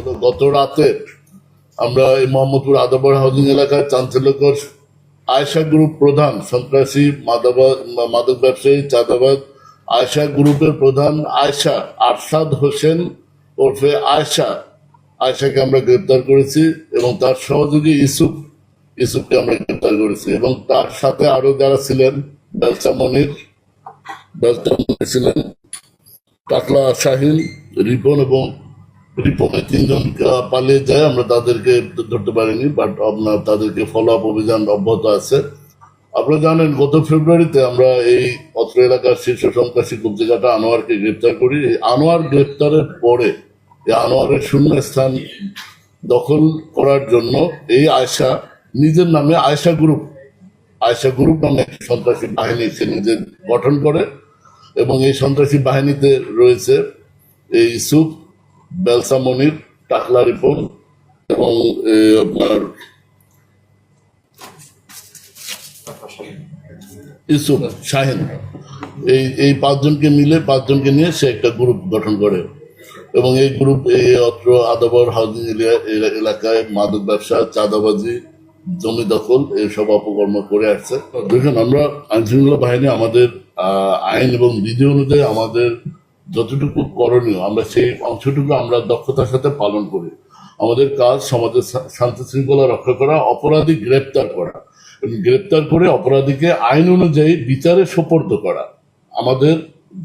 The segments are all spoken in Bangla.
হলো গত রাতে আমরা এই মোহাম্মদপুর আদাবর হাউজিং এলাকায় চাঞ্চল্যকর আয়েশা গ্রুপ প্রধান সন্ত্রাসী মাদক ব্যবসায়ী চাঁদাবাজ আয়েশা গ্রুপের প্রধান আয়েশা আরশাদ হোসেন ওরফে আয়েশাকে আমরা গ্রেপ্তার করেছি এবং তার সহযোগী ইসুফকে আমরা গ্রেপ্তার করেছি এবং তার সাথে আরো যারা ছিলেন বেলচা মনির ছিলেন, টাকলা শাহিন, রিপন এবং রিপনের তিনজন পালিয়ে যায়। আমরা তাদেরকে ধরতে পারিনি, বাট আপনার তাদেরকে ফলো আপ অভিযান অব্যাহত আছে। আপনারা জানেন গত ফেব্রুয়ারিতে আমরা এই অত্র এলাকার শীর্ষ সন্ত্রাসী কবজিকাটা আনোয়ারকে গ্রেপ্তার করি। এই আনোয়ার গ্রেপ্তারের পরে এই আনোয়ারের শূন্য স্থান দখল করার জন্য এই আয়েশা নিজের নামে আয়েশা গ্রুপ নামে একটি সন্ত্রাসী বাহিনী সে নিজে গঠন করে এবং এই সন্ত্রাসী বাহিনীতে রয়েছে এই ইসুফ, বেলসা মনির, টাকলা রিপন এবং আপনার ইসুফ শাহিন। এই পাঁচজনকে নিয়ে সে একটা গ্রুপ গঠন করে এবং এই গ্রুপ এই অত্র আদাবর হাউজিং এলাকায় মাদক ব্যবসা, চাঁদাবাজি, জমি দখল এইসব অপকর্ম করে আসছে। দেখুন, আমরা আইনশৃঙ্খলা বাহিনী আমাদের আইন এবং বিধি অনুযায়ী আমাদের যতটুকু করণীয় আমরা সেই অংশটুকু আমরা দক্ষতার সাথে পালন করি। আমাদের কাজ সমাজের শান্তি শৃঙ্খলা রক্ষা করা, অপরাধী গ্রেপ্তার করা, গ্রেপ্তার করে অপরাধীকে আইন অনুযায়ী বিচারে সোপর্দ করা। আমাদের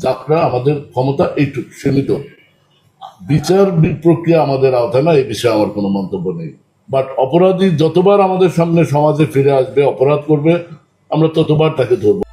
যাত্রা, আমাদের ক্ষমতা এইটুকু সীমিত। বিচার প্রক্রিয়া আমাদের আওতায় না, এই বিষয়ে আমার কোনো মন্তব্য নেই। বাট অপরাধী যতবার আমাদের সামনে সমাজে ফিরে আসবে, অপরাধ করবে, আমরা ততবার তাকে ধরবো।